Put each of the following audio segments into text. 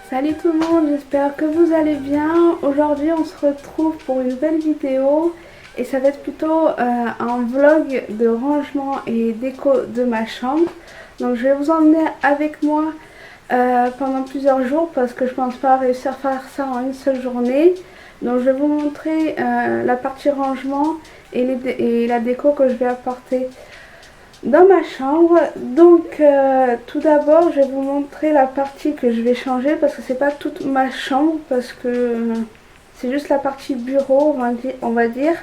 Salut tout le monde, j'espère que vous allez bien. Aujourd'hui on se retrouve pour une nouvelle vidéo et ça va être plutôt un vlog de rangement et déco de ma chambre. Donc je vais vous emmener avec moi pendant plusieurs jours parce que je pense pas réussir à faire ça en une seule journée. Donc je vais vous montrer la partie rangement et la déco que je vais apporter dans ma chambre. Donc tout d'abord je vais vous montrer la partie que je vais changer parce que c'est pas toute ma chambre, parce que c'est juste la partie bureau on va dire.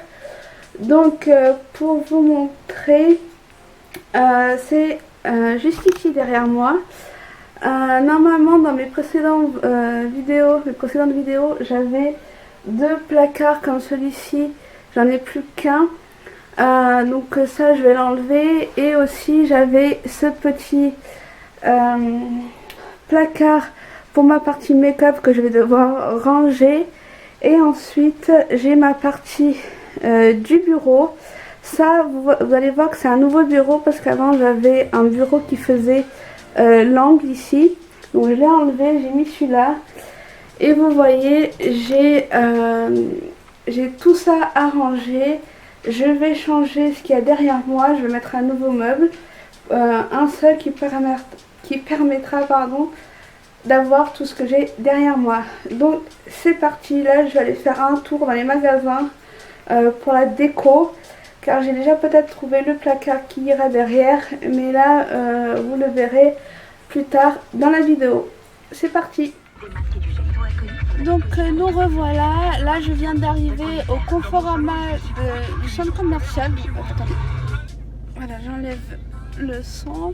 Donc pour vous montrer, c'est juste ici derrière moi. Normalement dans mes précédentes vidéos j'avais deux placards comme celui-ci, j'en ai plus qu'un. Donc ça je vais l'enlever, et aussi j'avais ce petit placard pour ma partie make-up que je vais devoir ranger, et ensuite j'ai ma partie du bureau. Ça vous allez voir que c'est un nouveau bureau parce qu'avant j'avais un bureau qui faisait l'angle ici, donc je l'ai enlevé, j'ai mis celui-là, et vous voyez j'ai tout ça arrangé. Je vais changer ce qu'il y a derrière moi, je vais mettre un nouveau meuble, un seul qui permettra d'avoir tout ce que j'ai derrière moi. Donc c'est parti, là je vais aller faire un tour dans les magasins pour la déco, car j'ai déjà peut-être trouvé le placard qui ira derrière, mais là vous le verrez plus tard dans la vidéo. C'est parti. Donc nous revoilà, là je viens d'arriver au Conforama du centre commercial. Voilà, j'enlève le son.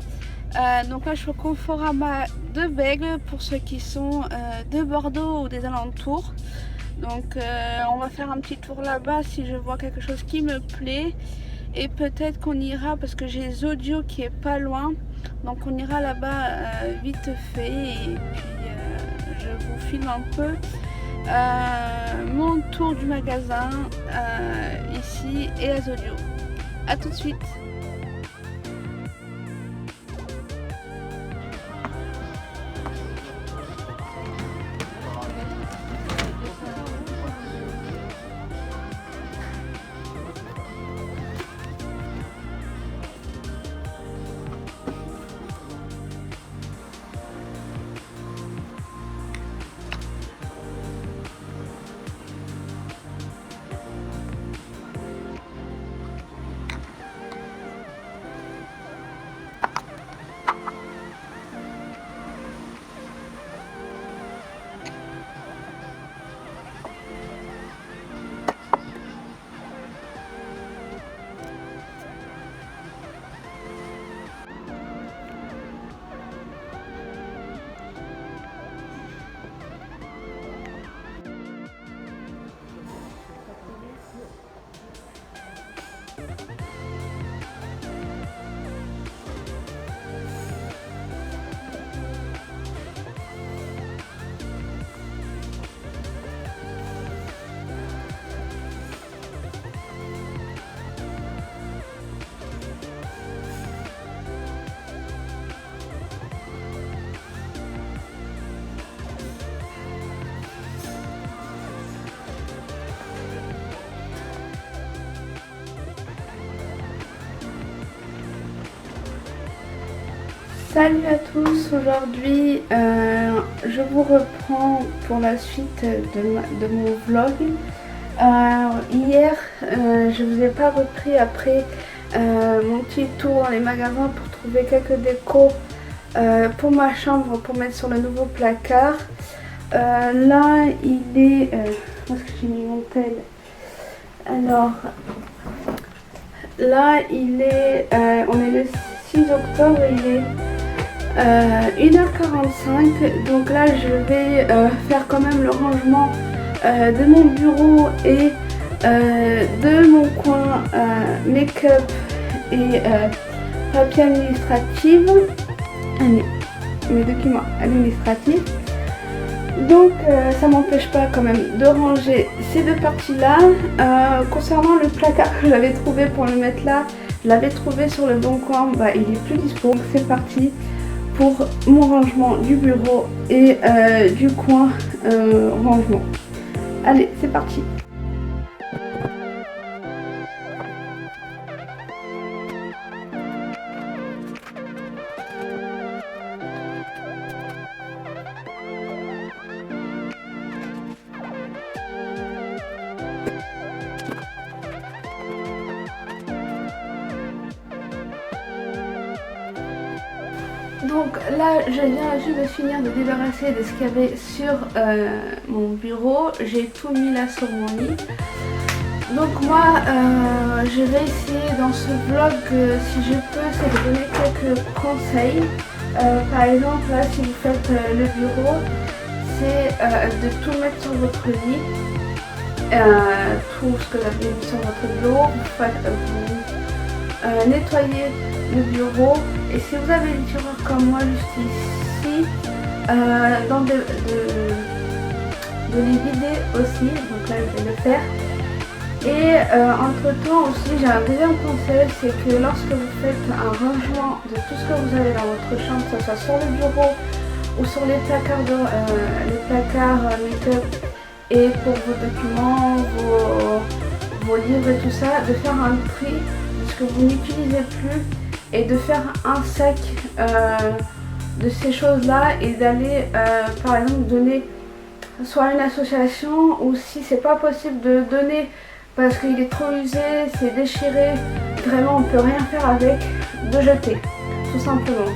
Donc là je suis au Conforama de Bègles pour ceux qui sont de Bordeaux ou des alentours. Donc on va faire un petit tour là-bas si je vois quelque chose qui me plaît. Et peut-être qu'on ira, parce que j'ai Zodio qui est pas loin. Donc on ira là-bas vite fait, et puis je vous filme un peu mon tour du magasin ici et à Zodio. A tout de suite. Salut à tous, aujourd'hui je vous reprends pour la suite de mon vlog. Hier je vous ai pas repris après mon petit tour dans les magasins pour trouver quelques décos pour ma chambre, pour mettre sur le nouveau placard. Là il est... où est-ce que j'ai mis mon tel? Alors là il est... on est le 6 octobre, il est 1h45, donc là je vais faire quand même le rangement de mon bureau et de mon coin make-up et papier administratif, mes documents administratifs. Donc ça m'empêche pas quand même de ranger ces deux parties là. Concernant le placard que j'avais trouvé pour le mettre là, je l'avais trouvé sur le bon coin, bah, il est plus dispo. Donc c'est parti pour mon rangement du bureau et du coin rangement. Allez, c'est parti. Donc là, je viens juste de finir de débarrasser de ce qu'il y avait sur mon bureau. J'ai tout mis là sur mon lit. Donc moi, je vais essayer dans ce vlog, si je peux, c'est de donner quelques conseils. Par exemple, là, si vous faites le bureau, c'est de tout mettre sur votre lit. Tout ce que vous avez mis sur votre bureau. Vous nettoyez le bureau. Et si vous avez une tireur comme moi juste ici, de les vider aussi, donc là je vais le faire. Et entre temps aussi j'ai un deuxième conseil, c'est que lorsque vous faites un rangement de tout ce que vous avez dans votre chambre, que ce soit sur le bureau ou sur les placards, make-up et pour vos documents, vos livres et tout ça, de faire un tri de ce que vous n'utilisez plus et de faire un sac de ces choses là et d'aller par exemple donner soit à une association, ou si c'est pas possible de donner parce qu'il est trop usé, c'est déchiré, vraiment on peut rien faire avec, de jeter tout simplement.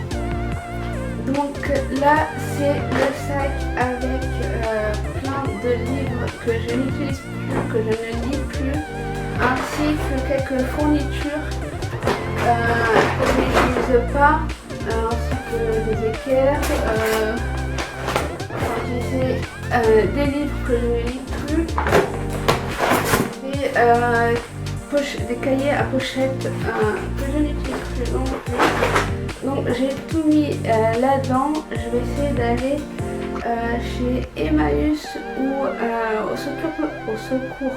Donc là c'est le sac avec plein de livres que je n'utilise plus, que je ne lis plus, ainsi que quelques fournitures que je n'utilise pas, ainsi que des équerres, des livres que je ne lis plus, des cahiers à pochette que je n'utilise plus non plus. Donc j'ai tout mis là-dedans. Je vais essayer d'aller chez Emmaüs ou au secours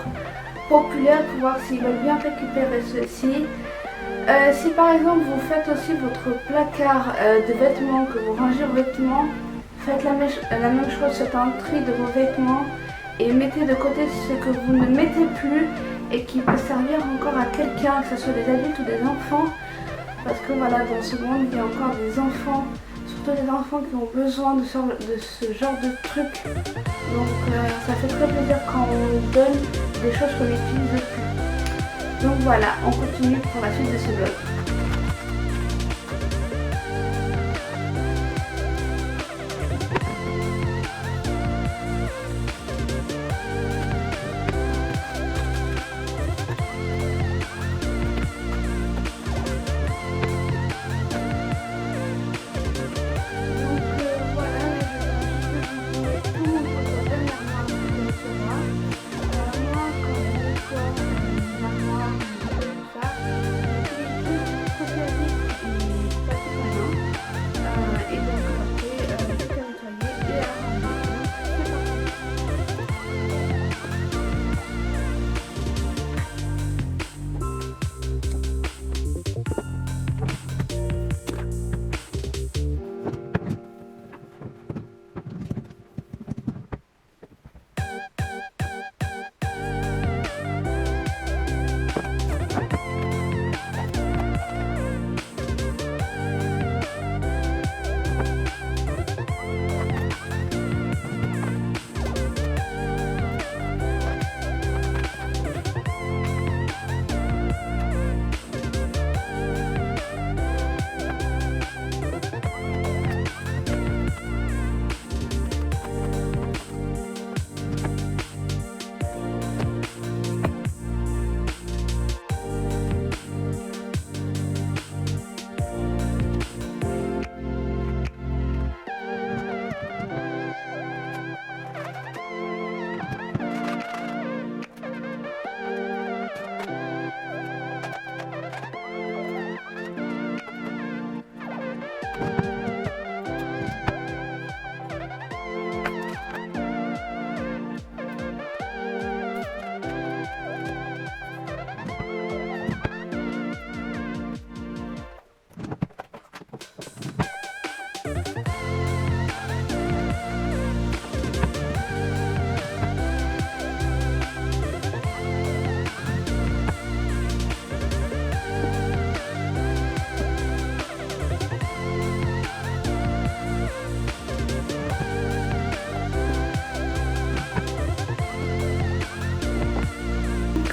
populaire pour voir s'ils veulent bien récupérer ceci. Si par exemple vous faites aussi votre placard de vêtements, que vous rangez vos vêtements, faites la même chose, faites un tri de vos vêtements et mettez de côté ce que vous ne mettez plus et qui peut servir encore à quelqu'un, que ce soit des adultes ou des enfants, parce que voilà, dans ce monde il y a encore des enfants, surtout des enfants qui ont besoin de ce genre de trucs. Donc ça fait très plaisir quand on donne des choses qu'on n'utilise plus. Donc voilà, on continue pour la suite de ce vlog.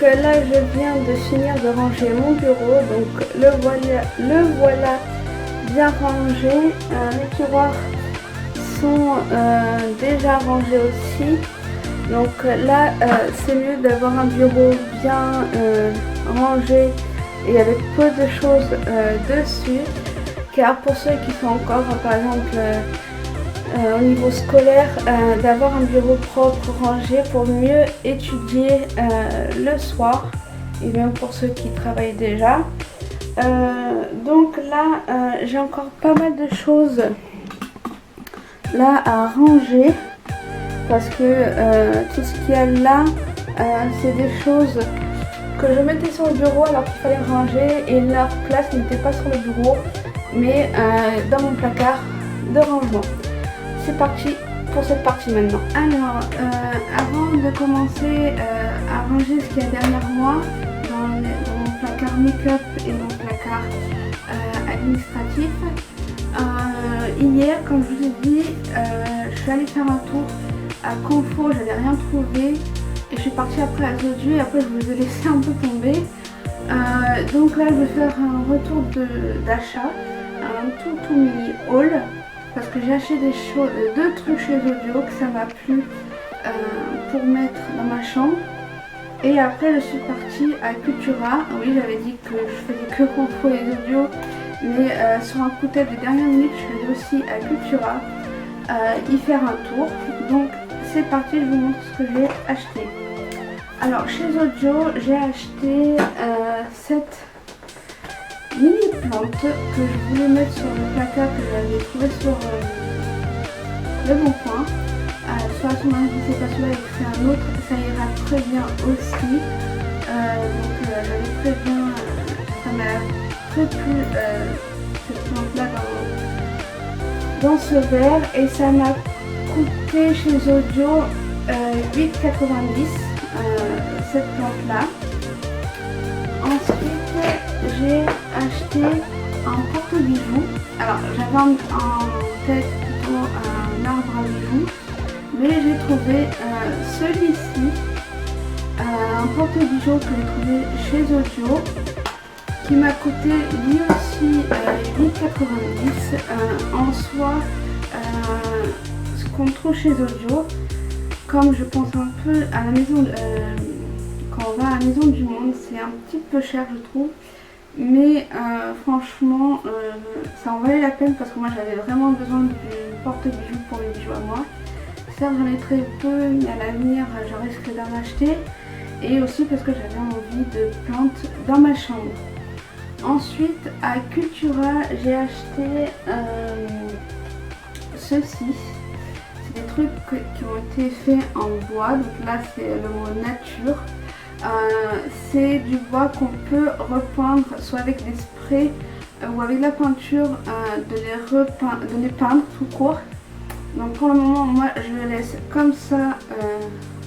là je viens de finir de ranger mon bureau, donc le voilà bien rangé. Les tiroirs sont déjà rangés aussi. Donc là c'est mieux d'avoir un bureau bien rangé et avec peu de choses dessus, car pour ceux qui sont encore par exemple au niveau scolaire, d'avoir un bureau propre, rangé pour mieux étudier le soir, et même pour ceux qui travaillent déjà. Donc là j'ai encore pas mal de choses là à ranger, parce que tout ce qu'il y a là c'est des choses que je mettais sur le bureau alors qu'il fallait ranger, et leur place n'était pas sur le bureau mais dans mon placard de rangement. C'est parti pour cette partie maintenant. Alors avant de commencer à ranger ce qu'il y a derrière moi dans mon placard make-up et mon placard administratif, hier, comme je vous ai dit, je suis allée faire un tour à Confo, j'avais rien trouvé et je suis partie après à Zodio, et après je vous ai laissé un peu tomber. Donc là je vais faire un retour d'achat, un tout mini haul, parce que j'ai acheté deux trucs chez Zodio que ça m'a plu pour mettre dans ma chambre. Et après je suis partie à Cultura. Oui, j'avais dit que je faisais que Confo et Zodio, mais sur un coup de tête de dernière minute je suis allée aussi à Cultura y faire un tour. Donc c'est parti, je vous montre ce que j'ai acheté. Alors chez Zodio j'ai acheté cette mini plante que je voulais mettre sur le placard que j'avais trouvé sur le Bon Coin. Soit à ce moment-là, je ne sais pas celui-là, et c'est un autre, ça ira très bien aussi. Donc j'avais très bien, ça m'a très plu cette plante-là dans ce verre, et ça m'a coûté chez Zodio 8,90 cette plante-là. Ensuite, j'ai acheté un porte-bijoux. Alors, j'avais en tête plutôt un arbre à bijoux, mais j'ai trouvé celui-ci, un porte-bijoux que j'ai trouvé chez Zodio, qui m'a coûté lui aussi 8,90 en soi. Ce qu'on trouve chez Zodio, comme je pense un peu à la maison, quand on va à la Maison du Monde, c'est un petit peu cher je trouve, mais franchement ça en valait la peine, parce que moi j'avais vraiment besoin du porte-bijoux pour mes bijoux à moi. Ça j'en ai très peu, mais à l'avenir je risque d'en acheter, et aussi parce que j'avais envie de plantes dans ma chambre. Ensuite à Cultura j'ai acheté ceci. C'est des trucs qui ont été faits en bois, donc là c'est le mot nature. C'est du bois qu'on peut repeindre soit avec des sprays ou avec la peinture, de les peindre tout court. Donc pour le moment moi je le laisse comme ça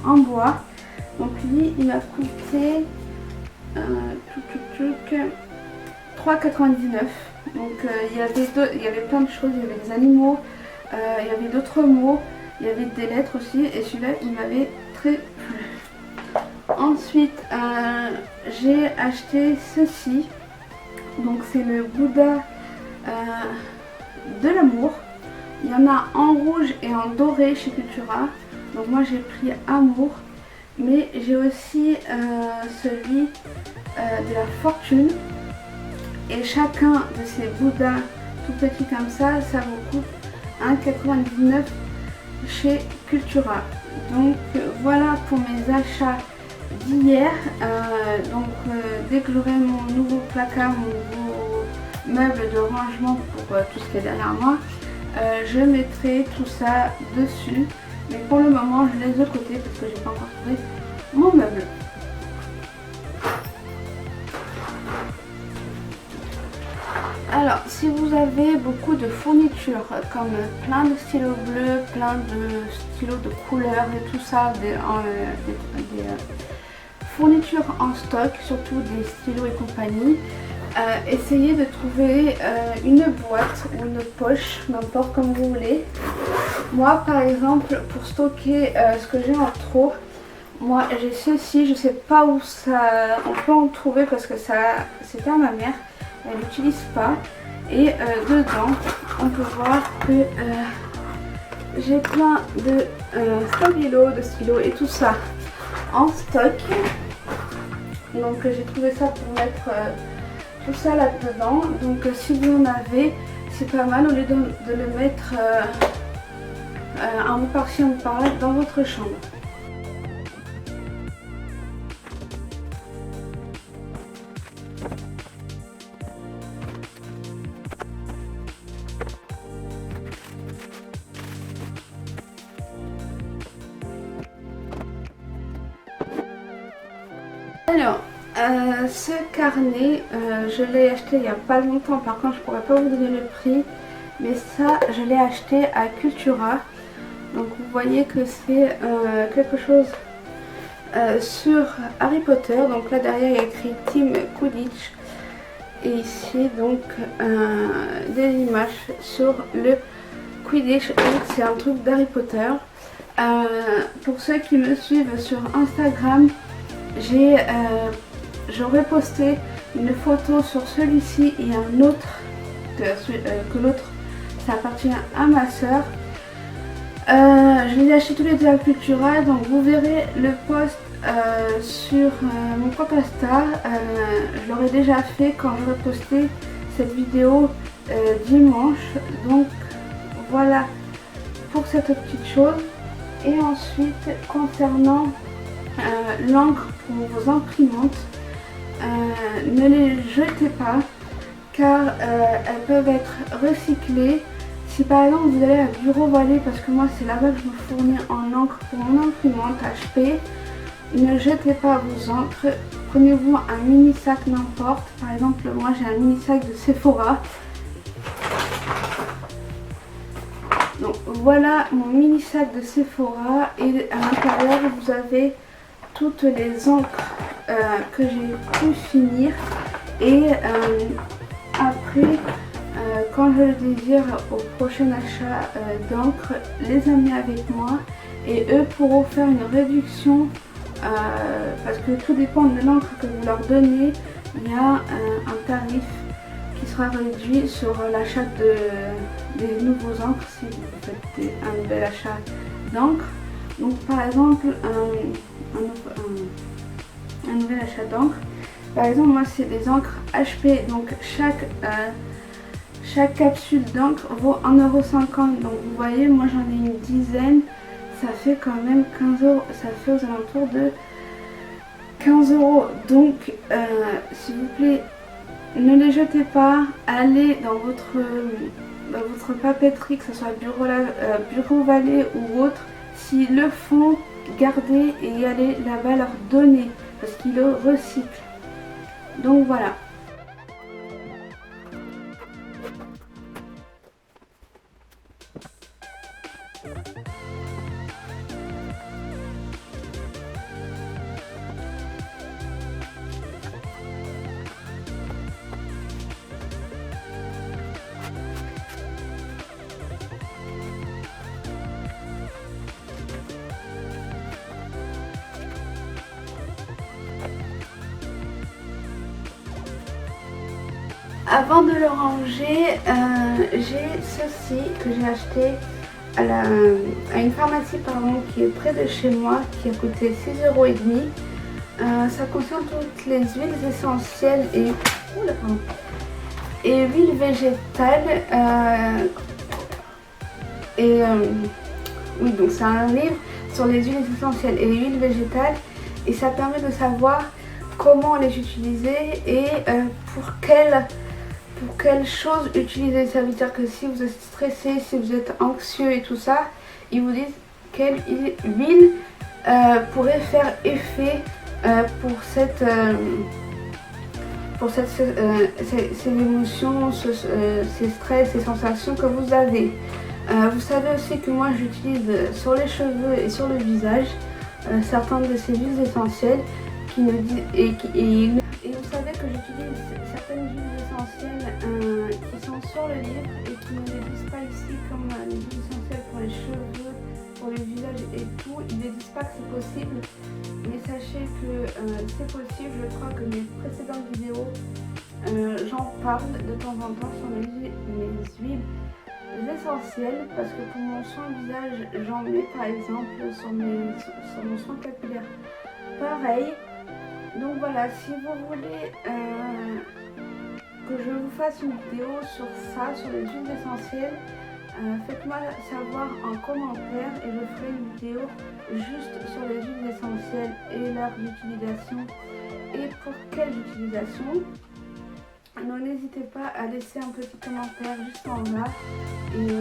en bois. Donc lui il m'a coûté 3,99. Donc il y avait plein de choses, il y avait des animaux, il y avait d'autres mots, il y avait des lettres aussi, et celui-là il m'avait très plu. Ensuite j'ai acheté ceci, donc c'est le Bouddha de l'amour. Il y en a en rouge et en doré chez Cultura, donc moi j'ai pris amour, mais j'ai aussi celui de la fortune, et chacun de ces Bouddhas tout petits comme ça, ça vous coûte 1,99 chez Cultura. Donc voilà pour mes achats d'hier. Dès que j'aurai mon nouveau placard, mon nouveau meuble de rangement pour tout ce qui est derrière moi, je mettrai tout ça dessus, mais pour le moment je laisse de côté parce que j'ai pas encore trouvé mon meuble. Alors si vous avez beaucoup de fournitures comme plein de stylos bleus, plein de stylos de couleurs et tout ça, des fournitures en stock, surtout des stylos et compagnie, essayez de trouver une boîte ou une poche, n'importe comme vous voulez. Moi par exemple, pour stocker ce que j'ai en trop, Moi j'ai ceci, je sais pas où ça on peut en trouver parce que ça c'était à ma mère, elle n'utilise pas. Et dedans on peut voir que j'ai plein de stylos et tout ça en stock. Donc j'ai trouvé ça pour mettre tout ça là-dedans. Donc si vous en avez, c'est pas mal au lieu de le mettre un bout par-ci, un bout par-là dans votre chambre. Alors, ce carnet, je l'ai acheté il n'y a pas longtemps, par contre je pourrais pas vous donner le prix, mais ça je l'ai acheté à Cultura. Donc vous voyez que c'est quelque chose sur Harry Potter. Donc là derrière il y a écrit Team Quidditch. Et ici donc des images sur le Quidditch. Donc c'est un truc d'Harry Potter. Pour ceux qui me suivent sur Instagram, j'aurais posté une photo sur celui-ci et un autre que l'autre ça appartient à ma soeur. Je les ai achetés tous les deux à Cultura, donc vous verrez le post sur mon compte Insta. Je l'aurais déjà fait quand j'aurais posté cette vidéo dimanche. Donc voilà pour cette petite chose. Et ensuite concernant l'encre pour vos imprimantes, ne les jetez pas car elles peuvent être recyclées. Si par exemple vous allez à Bureau Vallée, parce que moi c'est là-bas que je me fournis en encre pour mon imprimante HP, ne jetez pas vos encres, prenez-vous un mini sac n'importe. Par exemple moi j'ai un mini sac de Sephora. Donc voilà mon mini sac de Sephora, et à l'intérieur vous avez toutes les encres que j'ai pu finir. Et après quand je le désire au prochain achat d'encre, les amener avec moi et eux pourront faire une réduction parce que tout dépend de l'encre que vous leur donnez. Il y a un tarif qui sera réduit sur l'achat des nouveaux encres si vous faites un nouvel achat d'encre. Donc par exemple un nouvel achat d'encre, par exemple moi c'est des encres HP, donc chaque capsule d'encre vaut 1,50 €. Donc vous voyez, moi j'en ai une dizaine, ça fait quand même 15 €, ça fait aux alentours de 15 €. Donc s'il vous plaît, ne les jetez pas, allez dans votre papeterie, que ce soit Bureau Vallée ou autre. S'ils le font, gardez et allez là-bas leur donner parce qu'ils le recyclent. Donc voilà. Avant de le ranger, j'ai ceci que j'ai acheté à une pharmacie qui est près de chez moi, qui a coûté 6,5 €. Ça concerne toutes les huiles essentielles et huiles végétales. Oui, donc c'est un livre sur les huiles essentielles et les huiles végétales, et ça permet de savoir comment les utiliser et pour quelle chose utiliser. Ça veut dire que si vous êtes stressé, si vous êtes anxieux et tout ça, ils vous disent quelle huile pourrait faire effet pour ces émotions, ces stress, ces sensations que vous avez. Vous savez aussi que moi j'utilise sur les cheveux et sur le visage certaines de ces huiles essentielles et vous savez que j'utilise certaines huiles essentielles qui sont sur le livre et qui ne les disent pas ici, comme les huiles essentielles pour les cheveux, pour pour le visage et tout. Ils ne disent pas que c'est possible, mais sachez que c'est possible. Je crois que mes précédentes vidéos, j'en parle de temps en temps sur mes huiles essentielles, parce que pour mon soin visage, j'en mets par exemple sur mon soin capillaire. Pareil. Donc voilà, si vous voulez que je vous fasse une vidéo sur ça, sur les huiles essentielles, faites-moi savoir en commentaire et je ferai une vidéo juste sur les huiles essentielles et leur utilisation et pour quelle utilisation. Donc n'hésitez pas à laisser un petit commentaire juste en bas et si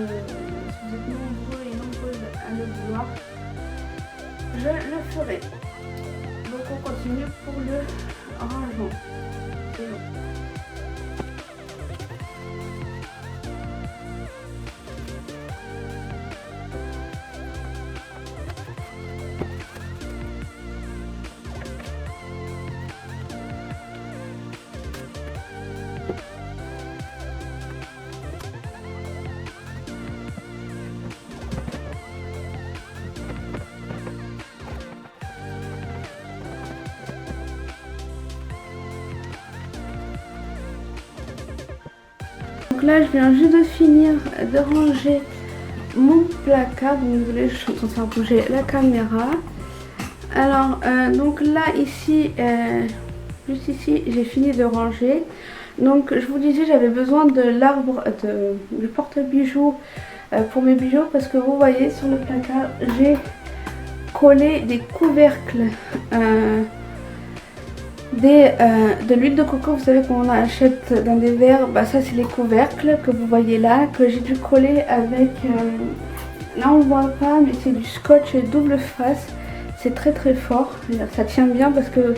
vous êtes nombreux et nombreuses à le vouloir, je le ferai. Donc on continue pour le rangement. C'est long. Donc là je viens juste de finir de ranger mon placard. Donc désolé, je suis en train de faire bouger la caméra. Alors donc là ici, juste ici j'ai fini de ranger. Donc je vous disais, j'avais besoin de l'arbre du porte-bijoux pour mes bijoux, parce que vous voyez sur le placard j'ai collé des couvercles de l'huile de coco. Vous savez qu'on achète dans des verres, bah ça c'est les couvercles que vous voyez là, que j'ai dû coller avec, là on ne voit pas mais c'est du scotch double face. C'est très très fort, ça tient bien parce que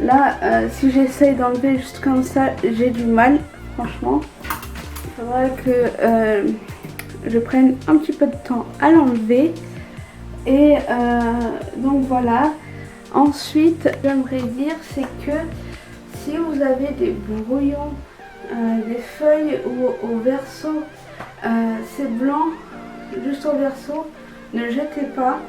là si j'essaye d'enlever juste comme ça j'ai du mal, franchement. Il faudra que je prenne un petit peu de temps à l'enlever et donc voilà. Ensuite, j'aimerais dire, c'est que si vous avez des brouillons, des feuilles ou au verso, c'est blanc, juste au verso, ne jetez pas.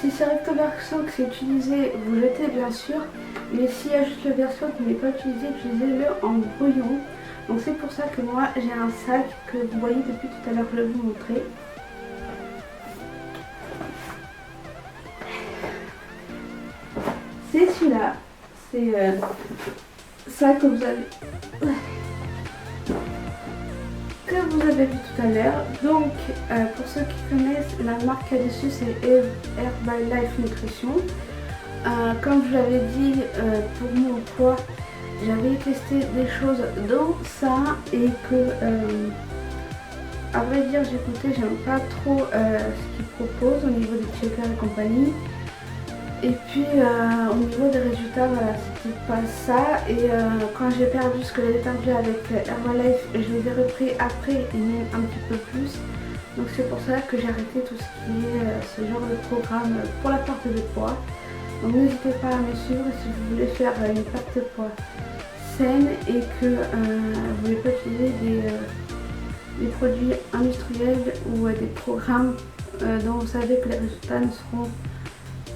Si c'est recto verso que c'est utilisé, vous jetez bien sûr, mais s'il y a juste le verso qui n'est pas utilisé, utilisez-le en brouillon. Donc c'est pour ça que moi j'ai un sac que vous voyez depuis tout à l'heure, je vais vous montrer. C'est celui-là, c'est ça que vous avez vu tout à l'heure. Donc pour ceux qui connaissent, la marque là-dessus c'est Herbalife Nutrition. Comme je l'avais dit, pour mon poids, j'avais testé des choses dans ça et que à vrai dire j'ai goûté, j'aime pas trop ce qu'ils proposent au niveau des shakers et compagnie. Et puis au niveau des résultats, voilà, c'était pas ça. Et quand j'ai perdu ce que j'avais perdu avec Herbalife, je les ai repris après et même un petit peu plus. Donc c'est pour ça que j'ai arrêté tout ce qui est ce genre de programme pour la perte de poids. Donc n'hésitez pas à me suivre si vous voulez faire une perte de poids saine et que vous ne voulez pas utiliser des produits industriels ou des programmes dont vous savez que les résultats ne seront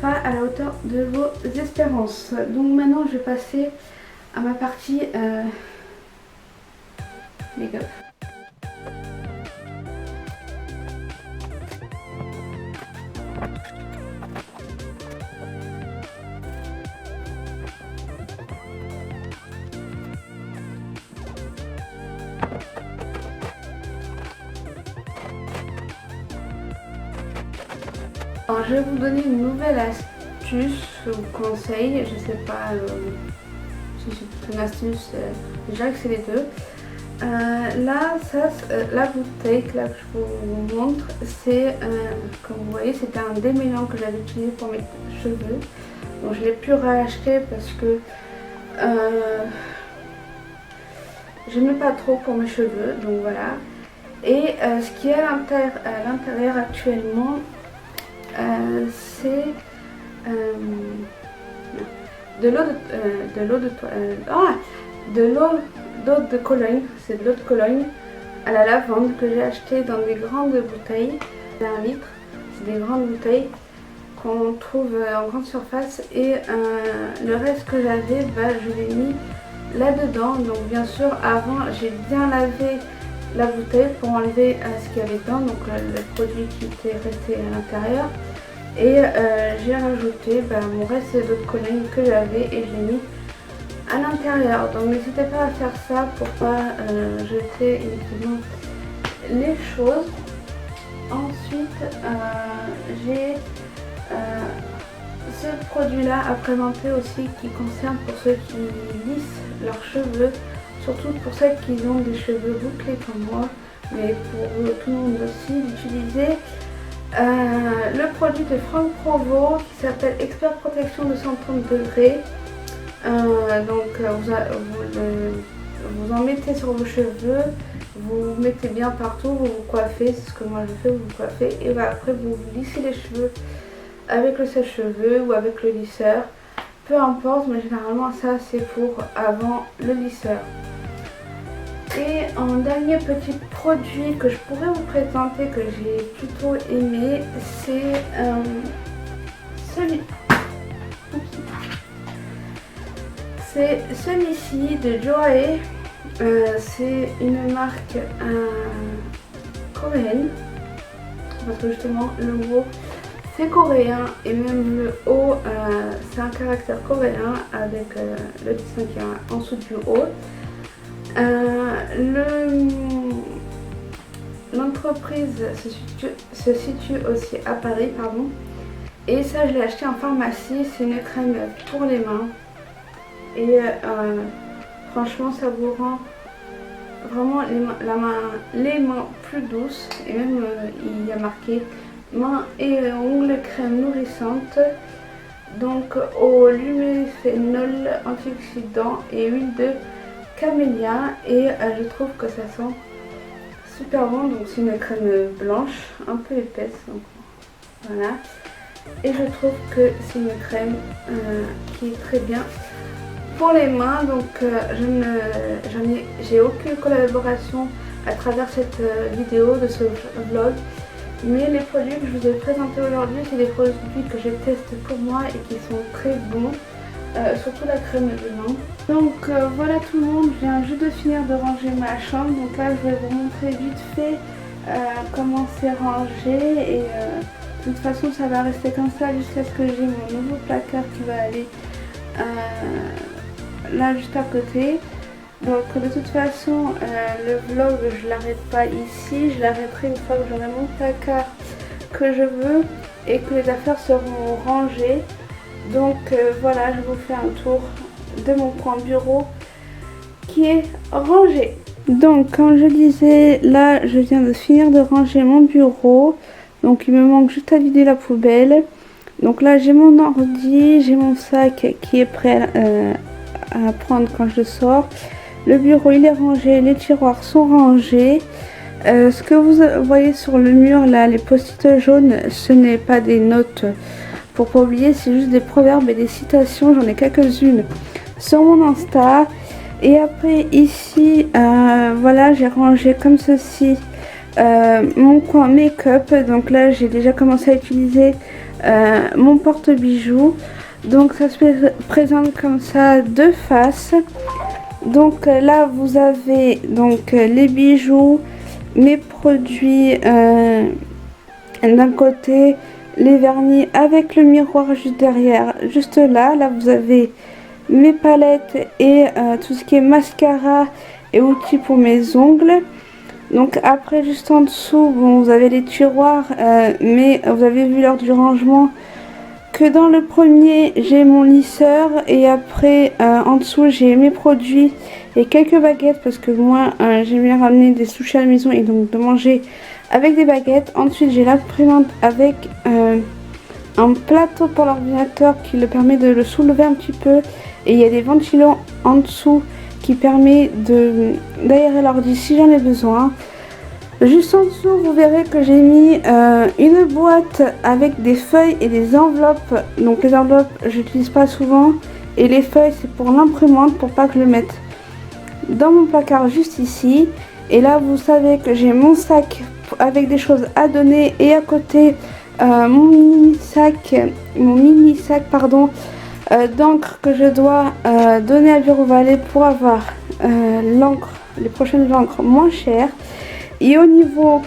pas à la hauteur de vos espérances. Donc maintenant je vais passer à ma partie make-up. Alors je vais vous donner une nouvelle astuce ou conseil, je sais pas si c'est une astuce, déjà que c'est les deux. Là, la bouteille que, là, que je vous montre, c'est, comme vous voyez, c'était un démêlant que j'avais utilisé pour mes cheveux. Donc je l'ai pu racheter parce que je n'aimais pas trop pour mes cheveux, donc voilà. Et ce qui est à l'intérieur actuellement, c'est de l'eau de Cologne. C'est de l'eau de Cologne à la lavande que j'ai acheté dans des grandes bouteilles d'1 litre. c'est des grandes bouteilles qu'on trouve en grande surface. Et le reste que j'avais, je l'ai mis là-dedans. Donc bien sûr, avant, j'ai bien lavé la bouteille pour enlever ce qu'il y avait dedans, donc le produit qui était resté à l'intérieur. Et j'ai rajouté mon reste d'autres collègues que j'avais et je l'ai mis à l'intérieur. Donc n'hésitez pas à faire ça pour pas jeter inutilement les choses. Ensuite j'ai ce produit là à présenter aussi, qui concerne pour ceux qui lissent leurs cheveux, surtout pour celles qui ont des cheveux bouclés comme moi, mais pour tout le monde aussi d'utiliser le produit de Franck Provo qui s'appelle Expert Protection de 130 degrés. Vous en mettez sur vos cheveux, vous mettez bien partout, vous vous coiffez, c'est ce que moi je fais, vous vous coiffez, et après vous lissez les cheveux avec le sèche-cheveux ou avec le lisseur, peu importe, mais généralement ça c'est pour avant le lisseur. Et un dernier petit produit que je pourrais vous présenter, que j'ai plutôt aimé, c'est celui-ci de Joae. C'est une marque coréenne, parce que justement le mot c'est coréen et même le haut c'est un caractère coréen avec le dessin qui est en dessous du haut. L'entreprise se situe aussi à Paris, pardon. Et ça, je l'ai acheté en pharmacie. C'est une crème pour les mains. Et franchement, ça vous rend vraiment les mains plus douces. Et même, il y a marqué mains et ongles crème nourrissante. Donc, au luméphénol, antioxydant et huile de camélia. Et je trouve que ça sent super bon. Donc, c'est une crème blanche, un peu épaisse. Donc, voilà. Et je trouve que c'est une crème qui est très bien pour les mains. Donc j'ai aucune collaboration à travers cette vidéo de ce vlog, mais les produits que je vous ai présentés aujourd'hui, c'est des produits que je teste pour moi et qui sont très bons, surtout la crème de main. Donc voilà tout le monde, je viens juste de finir de ranger ma chambre. Donc là je vais vous montrer vite fait comment c'est rangé, et de toute façon ça va rester comme ça jusqu'à ce que j'ai mon nouveau placard qui va aller là juste à côté. Donc de toute façon le vlog je l'arrête pas ici, je l'arrêterai une fois que j'aurai mon placard que je veux et que les affaires seront rangées. Donc voilà, je vous fais un tour de mon coin bureau qui est rangé. Donc comme je disais, là je viens de finir de ranger mon bureau. Donc il me manque juste à vider la poubelle. Donc là j'ai mon ordi, j'ai mon sac qui est prêt à prendre quand je sors. Le bureau il est rangé, les tiroirs sont rangés. Ce que vous voyez sur le mur là, les post-it jaunes, ce n'est pas des notes pour pas oublier, c'est juste des proverbes et des citations. J'en ai quelques-unes sur mon Insta. Et après ici, voilà, j'ai rangé comme ceci mon coin make-up. Donc là j'ai déjà commencé à utiliser mon porte-bijoux. Donc ça se présente comme ça de face. Donc là vous avez donc les bijoux, mes produits d'un côté, les vernis avec le miroir juste derrière, juste là. Là vous avez mes palettes et tout ce qui est mascara et outils pour mes ongles. Donc après juste en dessous, bon, vous avez les tiroirs, mais vous avez vu lors du rangement que dans le premier j'ai mon lisseur, et après en dessous j'ai mes produits et quelques baguettes, parce que moi j'aime bien ramener des sushis à la maison et donc de manger avec des baguettes. Ensuite j'ai l'imprimante avec un plateau pour l'ordinateur qui le permet de le soulever un petit peu, et il y a des ventilants en dessous qui permet d'aérer l'ordi si j'en ai besoin. Juste en dessous vous verrez que j'ai mis une boîte avec des feuilles et des enveloppes. Donc les enveloppes j'utilise pas souvent, et les feuilles c'est pour l'imprimante, pour pas que je le mette dans mon placard juste ici. Et là vous savez que j'ai mon sac avec des choses à donner, et à côté mon mini sac pardon, d'encre que je dois donner à Bureau Vallée pour avoir l'encre, les prochaines encres moins chères. Et au niveau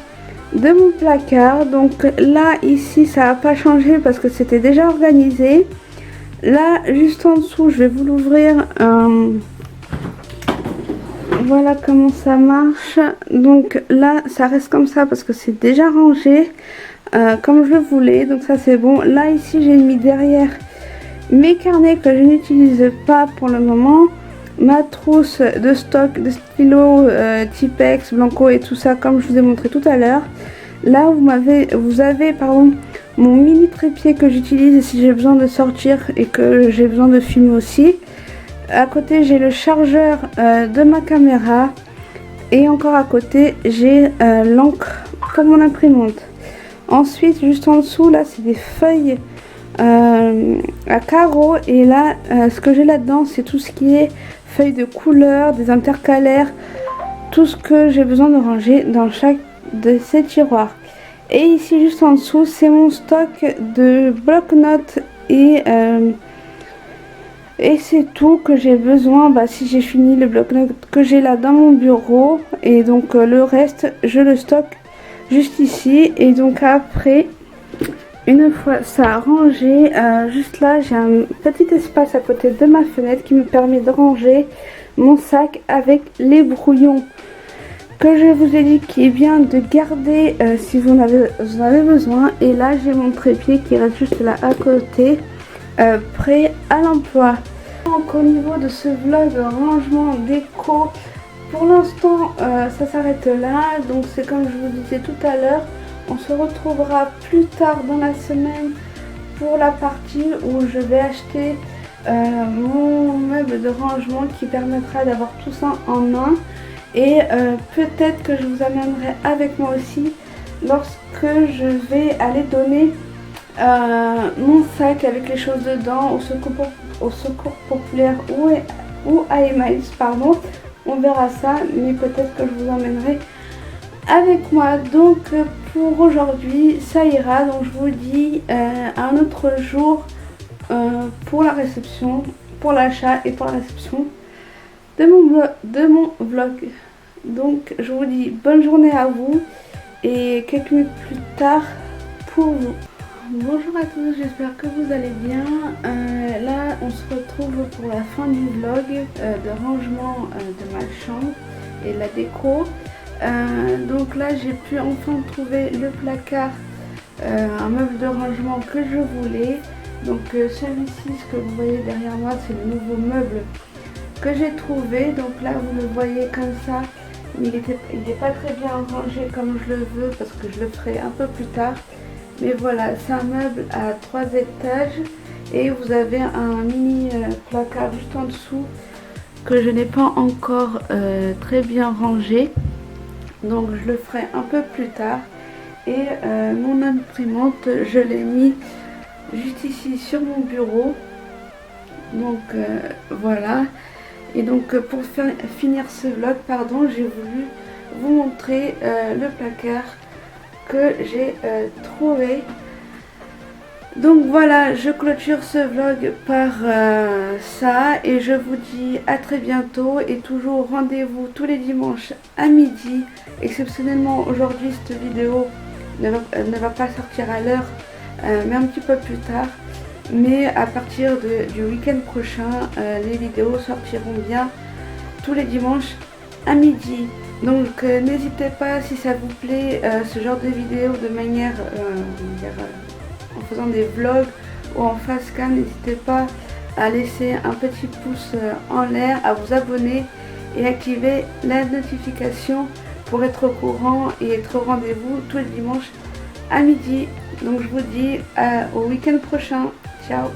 de mon placard, donc là ici ça n'a pas changé parce que c'était déjà organisé. Là juste en dessous je vais vous l'ouvrir. Voilà comment ça marche. Donc là ça reste comme ça parce que c'est déjà rangé comme je voulais, donc ça c'est bon. Là ici j'ai mis derrière mes carnets que je n'utilise pas pour le moment, ma trousse de stock de stylos Tipex, Blanco et tout ça comme je vous ai montré tout à l'heure. Là vous avez mon mini trépied que j'utilise si j'ai besoin de sortir et que j'ai besoin de filmer aussi. À côté j'ai le chargeur de ma caméra et encore à côté j'ai l'encre pour mon imprimante. Ensuite juste en dessous là c'est des feuilles à carreaux et là ce que j'ai là dedans c'est tout ce qui est feuilles de couleur, des intercalaires, tout ce que j'ai besoin de ranger dans chaque de ces tiroirs. Et ici juste en dessous c'est mon stock de bloc-notes et c'est tout que j'ai besoin si j'ai fini le bloc-notes que j'ai là dans mon bureau. Et donc le reste je le stocke juste ici. Et donc après, une fois ça rangé, juste là j'ai un petit espace à côté de ma fenêtre qui me permet de ranger mon sac avec les brouillons que je vous ai dit qui est bien de garder si vous en avez besoin. Et là j'ai mon trépied qui reste juste là à côté, prêt à l'emploi. Donc au niveau de ce vlog rangement déco, pour l'instant ça s'arrête là. Donc c'est comme je vous disais tout à l'heure, on se retrouvera plus tard dans la semaine pour la partie où je vais acheter mon meuble de rangement qui permettra d'avoir tout ça en un. Et peut-être que je vous amènerai avec moi aussi lorsque je vais aller donner mon sac avec les choses dedans au secours populaire ou à Emmaüs, pardon. On verra ça, mais peut-être que je vous emmènerai avec moi. Donc pour aujourd'hui ça ira. Donc je vous dis à un autre jour pour la réception, pour l'achat et pour la réception de mon vlog. Donc je vous dis bonne journée à vous et quelques minutes plus tard pour vous. Bonjour à tous, j'espère que vous allez bien. Là on se retrouve pour la fin du vlog de rangement de ma chambre et la déco. Donc là j'ai pu enfin trouver le placard, un meuble de rangement que je voulais. Donc celui-ci, ce que vous voyez derrière moi, c'est le nouveau meuble que j'ai trouvé. Donc là vous le voyez comme ça, il n'est pas très bien rangé comme je le veux parce que je le ferai un peu plus tard. Mais voilà, c'est un meuble à 3 étages et vous avez un mini placard juste en dessous que je n'ai pas encore très bien rangé. Donc je le ferai un peu plus tard. Et mon imprimante, je l'ai mis juste ici sur mon bureau. Donc voilà. Et donc pour finir ce vlog, pardon, j'ai voulu vous montrer le placard que j'ai trouvé. Donc voilà, je clôture ce vlog par ça et je vous dis à très bientôt. Et toujours rendez-vous tous les dimanches à midi. Exceptionnellement aujourd'hui cette vidéo ne va pas sortir à l'heure mais un petit peu plus tard. Mais à partir du week-end prochain, les vidéos sortiront bien tous les dimanches à midi. Donc n'hésitez pas, si ça vous plaît ce genre de vidéos de manière en faisant des vlogs ou en face cam, n'hésitez pas à laisser un petit pouce en l'air, à vous abonner et activer la notification pour être au courant et être au rendez-vous tous les dimanches à midi. Donc je vous dis au week-end prochain. Ciao.